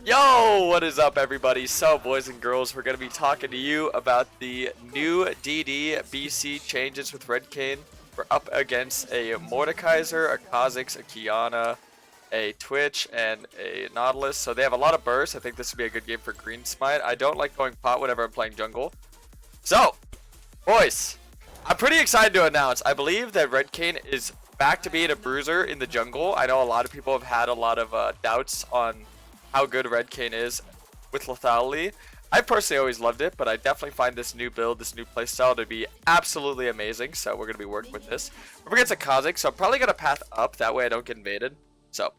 Yo, what is up everybody? So boys and girls, we're going to be talking to you about the new DD BC changes with Red Kayn. We're up against a Mordekaiser, a Kha'Zix, a Qiyana, a Twitch, and a Nautilus. So they have a lot of bursts. I think this would be a good game for Green Smite. I don't like going pot whenever I'm playing jungle. So, boys, I'm pretty excited to announce, I believe that Red Kayn is back to being a bruiser in the jungle. I know a lot of people have had a lot of doubts on how good Red Kayn is with lethality. I personally always loved it, but I definitely find this new build, this new playstyle to be absolutely amazing. So we're going to be working with this. We're against a Kha'Zix, so I'm probably going to path up. That way I don't get invaded. So,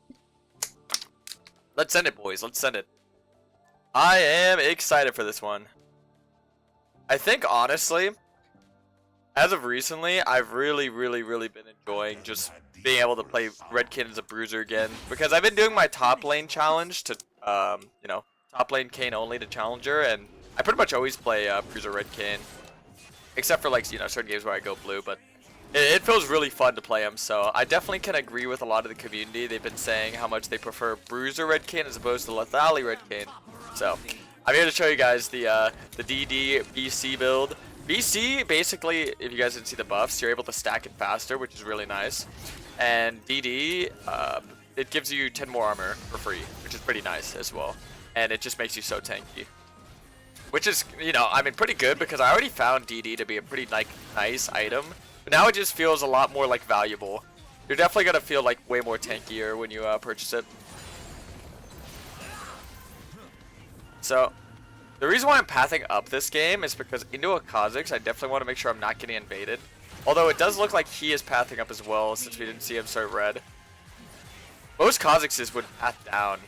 let's send it, boys. Let's send it. I am excited for this one. I think, honestly, as of recently, I've really been enjoying just being able to play Red Kayn as a bruiser again, because I've been doing my top lane challenge to, you know, top lane Kayn only to challenger, and I pretty much always play bruiser Red Kayn, except for like, you know, certain games where I go blue, but it feels really fun to play him. So I definitely can agree with a lot of the community. They've been saying how much they prefer bruiser Red Kayn as opposed to lethality Red Kayn. So I'm here to show you guys the DD BC build. BC, basically, if you guys didn't see the buffs, you're able to stack it faster, which is really nice. And DD, it gives you 10 more armor for free, which is pretty nice as well. And it just makes you so tanky. Which is, you know, I mean, pretty good, because I already found DD to be a pretty like nice item. But now it just feels a lot more like valuable. You're definitely going to feel like way more tankier when you purchase it. So the reason why I'm pathing up this game is because into a Kha'Zix, I definitely want to make sure I'm not getting invaded. Although it does look like he is pathing up as well, since we didn't see him start red. Most Kha'Zixes would path down.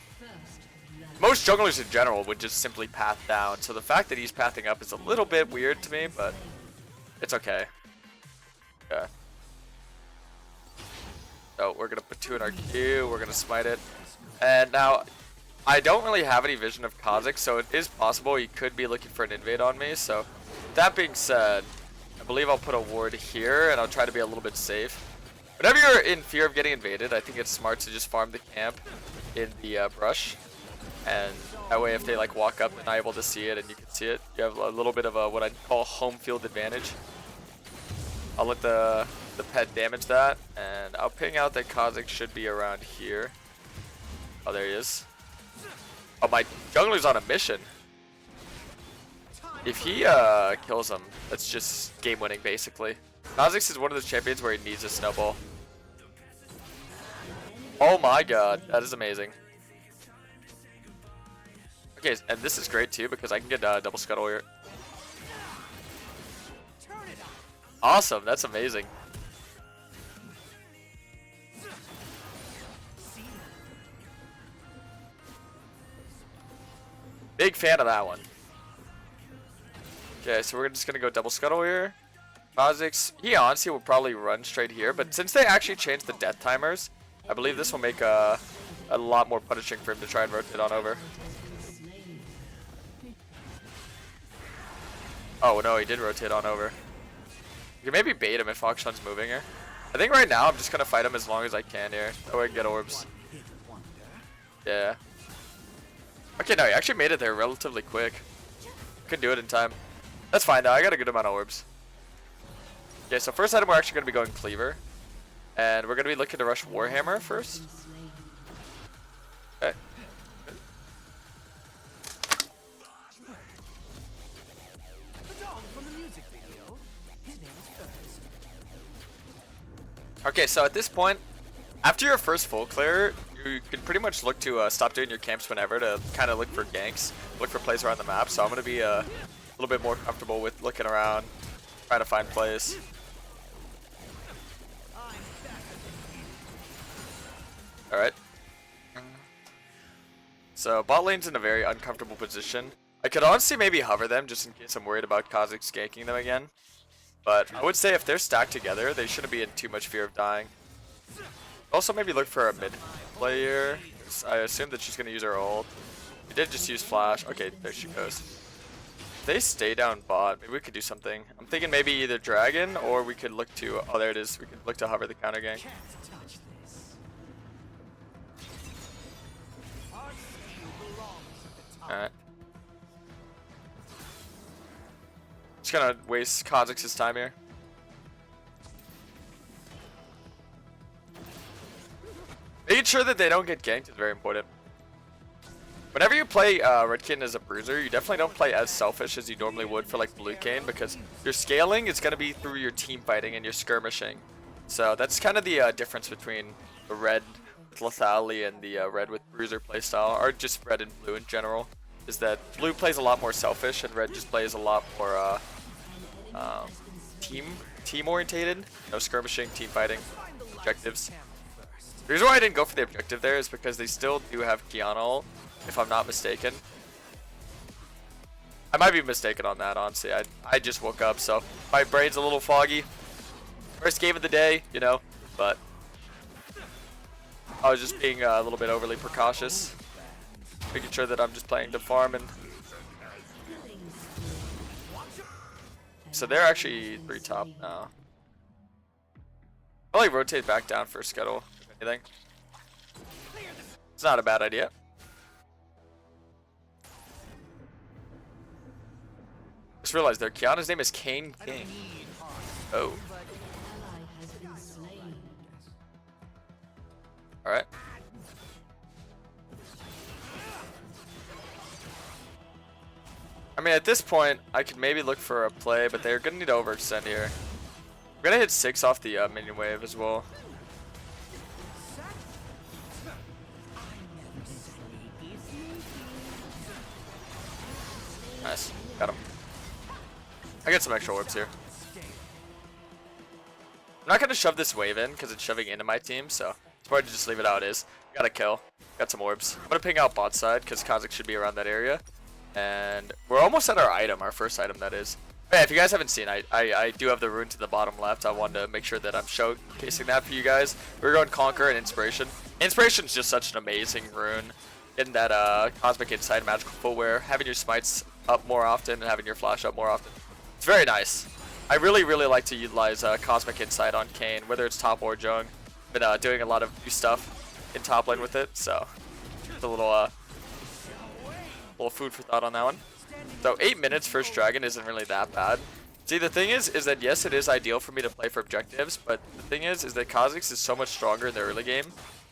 Most junglers in general would just simply path down. So the fact that he's pathing up is a little bit weird to me, but it's okay. Yeah. So we're going to put 2 in our queue, we're going to smite it. And now, I don't really have any vision of Kha'Zix, so it is possible he could be looking for an invade on me. So that being said, I believe I'll put a ward here, and I'll try to be a little bit safe. Whenever you're in fear of getting invaded, I think it's smart to just farm the camp in the brush. And that way if they like walk up, they're not able to see it and you can see it. You have a little bit of a what I call home field advantage. I'll let the pet damage that, and I'll ping out that Kha'Zix should be around here. Oh, there he is. Oh, my jungler's on a mission. If he kills him, that's just game winning basically. Kha'Zix is one of those champions where he needs a snowball. Oh my god, that is amazing. Okay, and this is great too because I can get double scuttle here. Awesome, that's amazing. Big fan of that one. Okay, so we're just gonna go double scuttle here. Kha'Zix, he honestly will probably run straight here, but since they actually changed the death timers, I believe this will make a lot more punishing for him to try and rotate on over. Oh no, he did rotate on over. You can maybe bait him if Akshan's moving here. I think right now I'm just gonna fight him as long as I can here. That way I can get orbs. Yeah. Okay, no, he actually made it there relatively quick. Couldn't do it in time. That's fine though, I got a good amount of orbs. Okay, so first item we're actually gonna be going Cleaver. And we're gonna be looking to rush Warhammer first. Okay. Okay, so at this point, after your first full clear, you can pretty much look to stop doing your camps whenever to kind of look for ganks, look for plays around the map. So I'm going to be a little bit more comfortable with looking around, trying to find plays. Alright. So bot lane's in a very uncomfortable position. I could honestly maybe hover them just in case I'm worried about Kha'Zix ganking them again. But I would say if they're stacked together, they shouldn't be in too much fear of dying. Also maybe look for a mid player. I assume that she's going to use her ult. We did just use flash. Okay, there she goes. If they stay down bot, maybe we could do something. I'm thinking maybe either dragon or we could look to, oh there it is, we could look to hover the counter gank. Alright. Just gonna waste Kha'Zix's time here. Making sure that they don't get ganked is very important. Whenever you play Red Kayn as a Bruiser, you definitely don't play as selfish as you normally would for like Blue Kayn, because your scaling is going to be through your team fighting and your skirmishing. So that's kind of the difference between the red with Lethality and the red with Bruiser playstyle, or just red and blue in general, is that blue plays a lot more selfish and red just plays a lot more team orientated. No skirmishing, team fighting, objectives. The reason why I didn't go for the objective there is because they still do have Kayn ult, if I'm not mistaken. I might be mistaken on that, honestly. I just woke up, so my brain's a little foggy. First game of the day, you know, but I was just being a little bit overly precautious, making sure that I'm just playing to farm. And so they're actually 3 top now. I'll like rotate back down for Scuttle, if anything. It's not a bad idea. Just realized their Kiana's name is Kayn King. Oh. Alright. I mean, at this point, I could maybe look for a play, but they're gonna need to overextend here. We're gonna hit 6 off the minion wave as well. Nice. Got him. I got some extra orbs here. I'm not gonna shove this wave in because it's shoving into my team, so it's better to just leave it how it is. Got a kill. Got some orbs. I'm gonna ping out bot side because Kha'Zix should be around that area. And we're almost at our item, our first item that is. But yeah, if you guys haven't seen, I do have the rune to the bottom left. I wanted to make sure that I'm showcasing that for you guys. We're going Conquer and Inspiration. Inspiration's just such an amazing rune. Getting that Cosmic Insight, Magical Footwear, having your smites up more often and having your flash up more often. It's very nice. I really like to utilize Cosmic Insight on Kayn, whether it's top or jung. Been doing a lot of new stuff in top lane with it, so it's a little food for thought on that one. So 8 minutes first dragon isn't really that bad. See, the thing is that yes, it is ideal for me to play for objectives, but the thing is that Kha'Zix is so much stronger in the early game.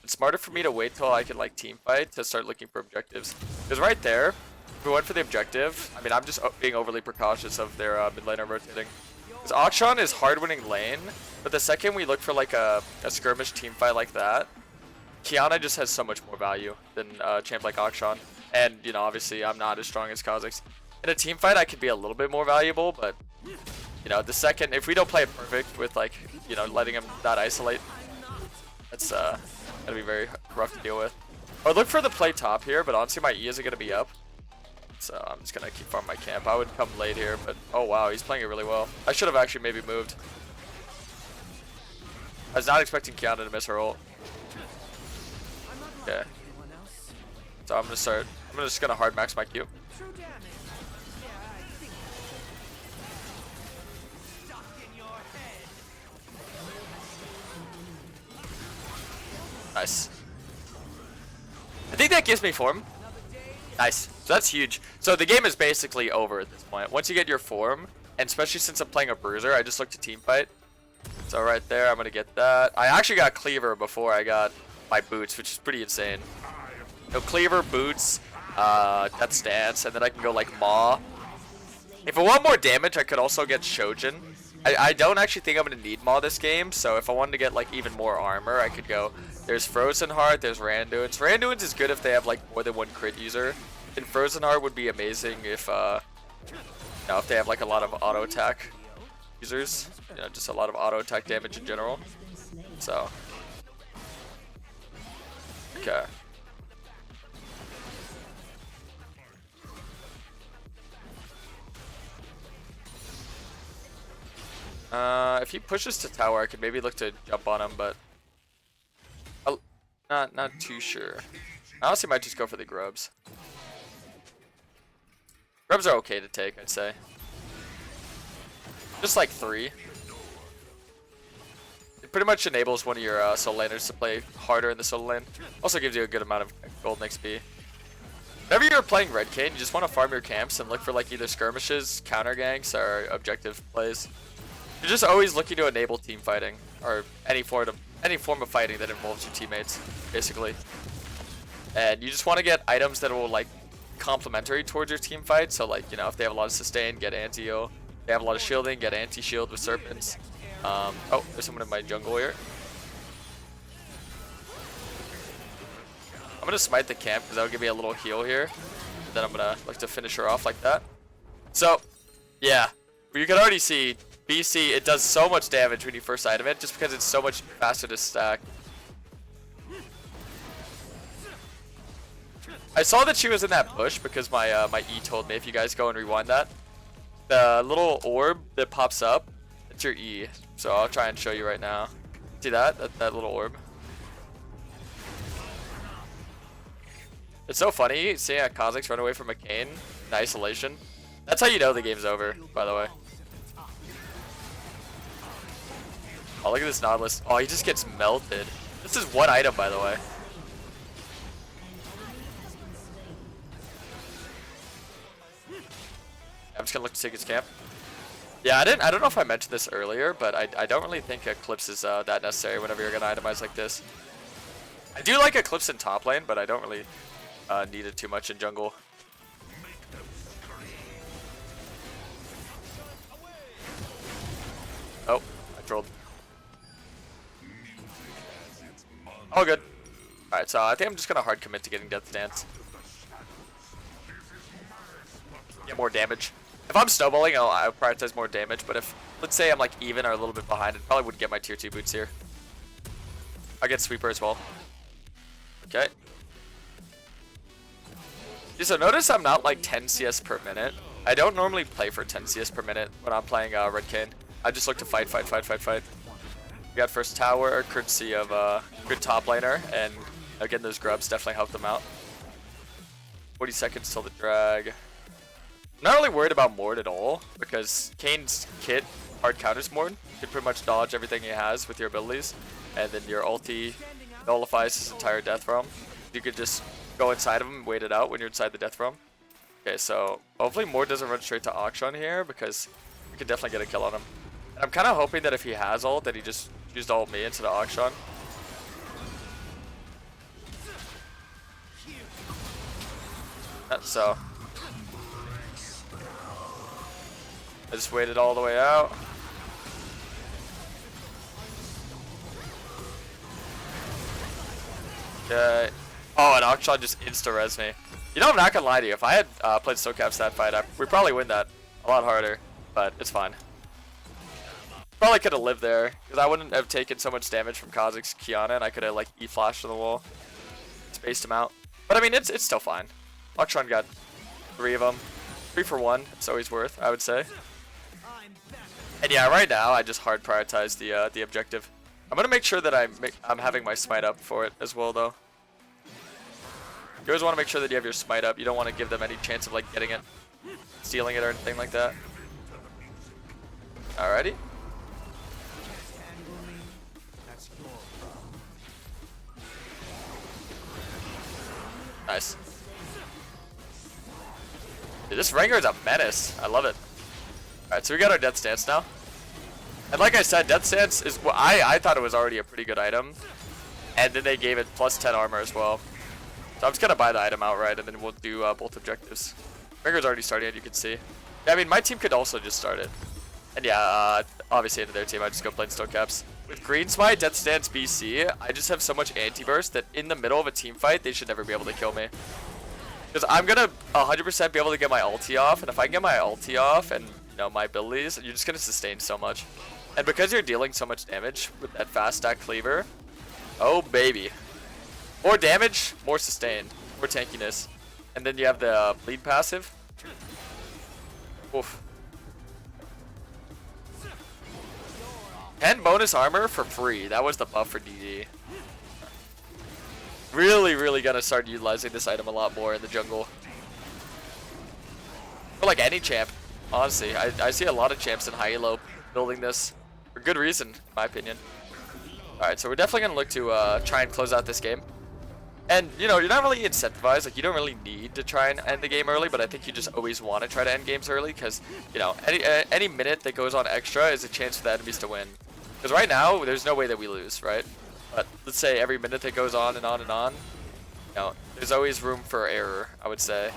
It's smarter for me to wait till I can like team fight to start looking for objectives. Because right there, if we went for the objective, I mean, I'm just being overly precautious of their mid laner rotating. Because Akshan is hard winning lane, but the second we look for like a skirmish team fight like that, Kiana just has so much more value than a champ like Akshan. And, you know, obviously I'm not as strong as Kha'Zix. In a team fight, I could be a little bit more valuable, but, you know, the second, if we don't play it perfect with, like, you know, letting him not isolate, that's gonna be very rough to deal with. I would look for the play top here, but honestly my E isn't gonna be up. So I'm just gonna keep farming my camp. I would come late here, but oh wow, he's playing it really well. I should have actually maybe moved. I was not expecting Kiana to miss her ult. Okay. So I'm just gonna hard max my Q. Nice. I think that gives me form. Nice. So that's huge. So the game is basically over at this point. Once you get your form, and especially since I'm playing a Bruiser, I just look to team fight. So right there, I'm gonna get that. I actually got Cleaver before I got my boots, which is pretty insane. No Cleaver, boots, Death Stance, and then I can go like Maw. If I want more damage, I could also get Shojin. I don't actually think I'm gonna need Maw this game, so if I wanted to get like even more armor, I could go. There's Frozen Heart, there's Randuin's. Randuin's is good if they have like more than one crit user. And Frozen Heart would be amazing if you know, if they have like a lot of auto attack users. You know, just a lot of auto attack damage in general. So okay. If he pushes to tower, I could maybe look to jump on him, but not too sure. I honestly might just go for the grubs. Grubs are okay to take, I'd say. Just like 3. It pretty much enables one of your solo laners to play harder in the solo lane. Also gives you a good amount of golden XP. Whenever you're playing Red Kayn, you just want to farm your camps and look for like either skirmishes, counter ganks, or objective plays. You're just always looking to enable team fighting, or any form of fighting that involves your teammates, basically. And you just want to get items that will like complementary towards your team fight. So like, you know, if they have a lot of sustain, get anti-heal. If they have a lot of shielding, get anti-shield with serpents. Oh, there's someone in my jungle here. I'm gonna smite the camp because that'll give me a little heal here. Then I'm gonna like to finish her off like that. So, yeah, you can already see BC, it does so much damage when you first item it, just because it's so much faster to stack. I saw that she was in that bush because my my E told me. If you guys go and rewind that, the little orb that pops up, it's your E. So I'll try and show you right now. See that little orb? It's so funny seeing a Kha'Zix run away from a Kayn in isolation. That's how you know the game's over, by the way. Oh, look at this Nautilus. Oh, he just gets melted. This is one item, by the way. I'm just gonna look to take his camp. Yeah, I don't know if I mentioned this earlier, but I don't really think Eclipse is that necessary whenever you're gonna itemize like this. I do like Eclipse in top lane, but I don't really need it too much in jungle. Oh, I trolled. All good. Alright, so I think I'm just gonna hard commit to getting Death Dance. Get more damage. If I'm snowballing, I'll prioritize more damage, but if, let's say I'm like even or a little bit behind, it probably wouldn't get my tier 2 boots here. I'll get Sweeper as well. Okay. Yeah, so notice I'm not like 10 CS per minute. I don't normally play for 10 CS per minute when I'm playing Red Kayn. I just look to fight. We got first tower, courtesy of good top laner, and again those grubs definitely help them out. 40 seconds till the drag. I'm not really worried about Mord at all, because Kayn's kit hard counters Mord. You can pretty much dodge everything he has with your abilities, and then your ulti nullifies his entire death realm. You could just go inside of him and wait it out when you're inside the death realm. Okay, so hopefully Mord doesn't run straight to Auction here, because we can definitely get a kill on him. I'm kind of hoping that if he has ult, that he just used ult me into the Auction. So I just waited all the way out. Okay. Oh, and Auction just insta-res me. You know, I'm not gonna lie to you. If I had played SoCaps that fight, we'd probably win that a lot harder, but it's fine. Probably could have lived there, because I wouldn't have taken so much damage from Kha'Zix Kiana, and I could have like E-flashed to the wall, spaced him out. But I mean, it's still fine. Auction got 3 of them, 3 for 1. It's always worth, I would say. And yeah, right now I just hard prioritize the objective. I'm gonna make sure that I'm having my smite up for it as well, though. You always want to make sure that you have your smite up. You don't want to give them any chance of like getting it, stealing it, or anything like that. Alrighty. Nice. Dude, this Rengar is a menace. I love it. Alright, so we got our Death Stance now. And like I said, Death Stance is what I thought it was already a pretty good item. And then they gave it plus 10 armor as well. So I'm just gonna buy the item outright, and then we'll do both objectives. Rengar's already starting it, you can see. Yeah, I mean, my team could also just start it. And yeah, obviously into their team, I just go play Stonecaps. With Green Smite, Death Stance, BC, I just have so much anti-burst that in the middle of a team fight, they should never be able to kill me. Because I'm gonna 100% be able to get my ulti off, and if I can get my ulti off and, you know, my abilities, you're just gonna sustain so much. And because you're dealing so much damage with that fast stack cleaver, oh baby. More damage, more sustain, more tankiness. And then you have the bleed passive. Oof. 10 bonus armor for free. That was the buff for DD. Really gonna start utilizing this item a lot more in the jungle. For like any champ, honestly. I see a lot of champs in high elo building this for good reason, in my opinion. Alright, so we're definitely gonna look to try and close out this game. And, you know, you're not really incentivized. Like, you don't really need to try and end the game early, but I think you just always want to try to end games early because, you know, any minute that goes on extra is a chance for the enemies to win. Because right now, there's no way that we lose, right? But let's say every minute that goes on and on and on, you know, there's always room for error, I would say.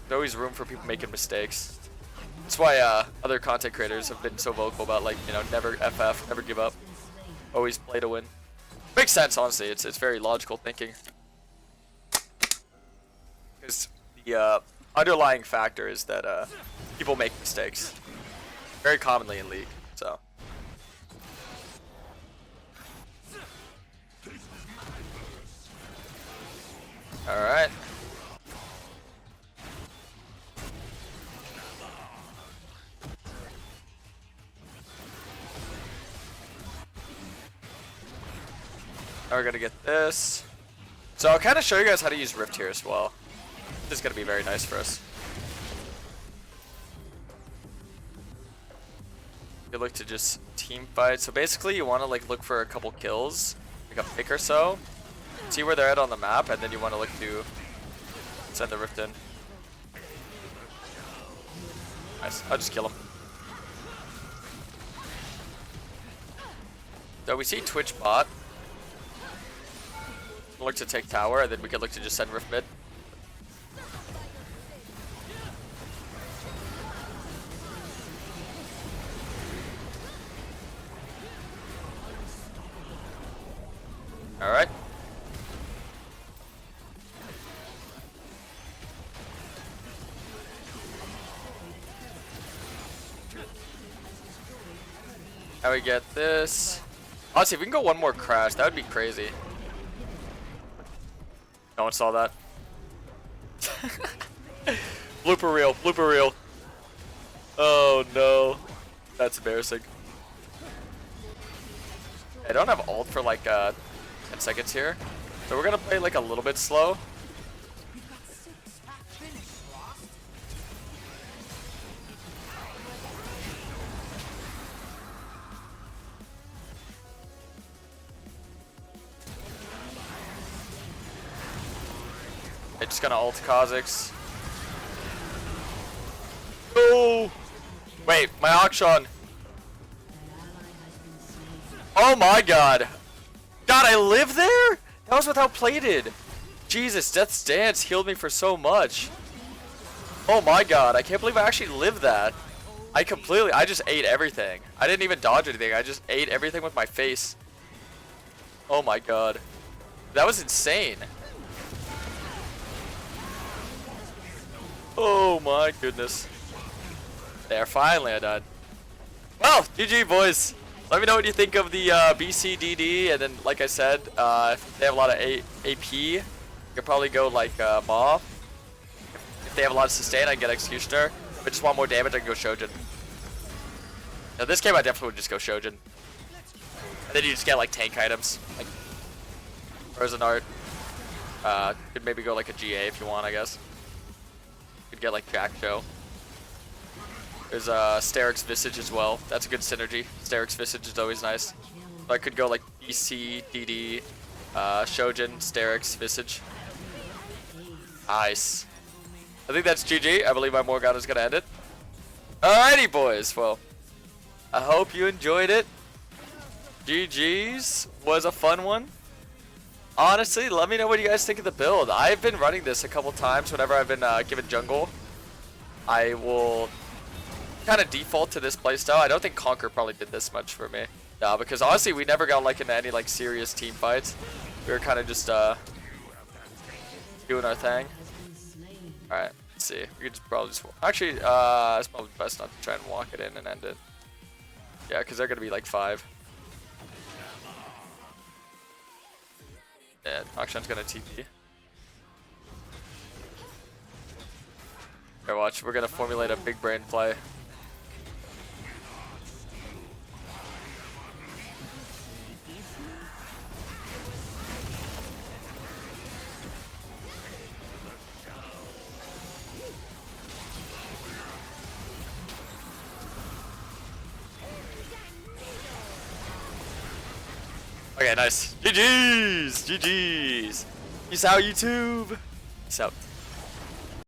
There's always room for people making mistakes. That's why other content creators have been so vocal about, like, you know, never FF, never give up. Always play to win. Makes sense, honestly. It's very logical thinking. Because the underlying factor is that people make mistakes. Very commonly in League, so. Alright. Now we're gonna get this. So I'll kind of show you guys how to use Rift here as well. This is gonna be very nice for us. You look to just team fight. So basically you want to like look for a couple kills, like a pick or so. See where they're at on the map, and then you want to look to send the Rift in. Nice. I'll just kill him. So we see Twitch bot. Look to take tower, and then we can look to just send Rift mid. Alright. Now we get this. Honestly, if we can go one more crash, that would be crazy. No one saw that. Blooper reel, blooper reel. Oh no. That's embarrassing. I don't have ult for like 10 seconds here. So we're gonna play like a little bit slow. I just gonna ult Kha'Zix. Oh! Wait, my Akshan. Oh my god. God, I live there? That was without plated. Jesus, Death's Dance healed me for so much. Oh my god, I can't believe I actually lived that. I just ate everything. I didn't even dodge anything. I just ate everything with my face. Oh my god. That was insane. Oh my goodness. There, finally I died. Well, GG boys. Let me know what you think of the BCDD, and then like I said, if they have a lot of AP, you could probably go like Maw. If they have a lot of sustain, I can get Executioner. If I just want more damage, I can go Shojin. Now this game I definitely would just go Shojin. And then you just get like tank items, like Frozen Art. Could maybe go like a GA if you want, I guess. Could get like Jack Show. There's Steric's Visage as well. That's a good synergy. Steric's Visage is always nice. So I could go like BC, DD, Shojin, Steric's Visage. Nice. I think that's GG. I believe my Morgana's gonna end it. Alrighty, boys. Well, I hope you enjoyed it. GG's was a fun one. Honestly, let me know what you guys think of the build. I've been running this a couple times whenever I've been given jungle. I will kind of default to this playstyle. I don't think Conquer probably did this much for me. No, because honestly, we never got like into any like serious team fights. We were kind of just doing our thing. All right, let's see. We could just probably just actually it's probably best not to try and walk it in and end it. Yeah, because they're gonna be like 5. Yeah, Akshan's gonna TP. Here, watch. We're gonna formulate a big brain play. Okay, Okay, nice. GG's. GG's. Peace out, YouTube. Peace out.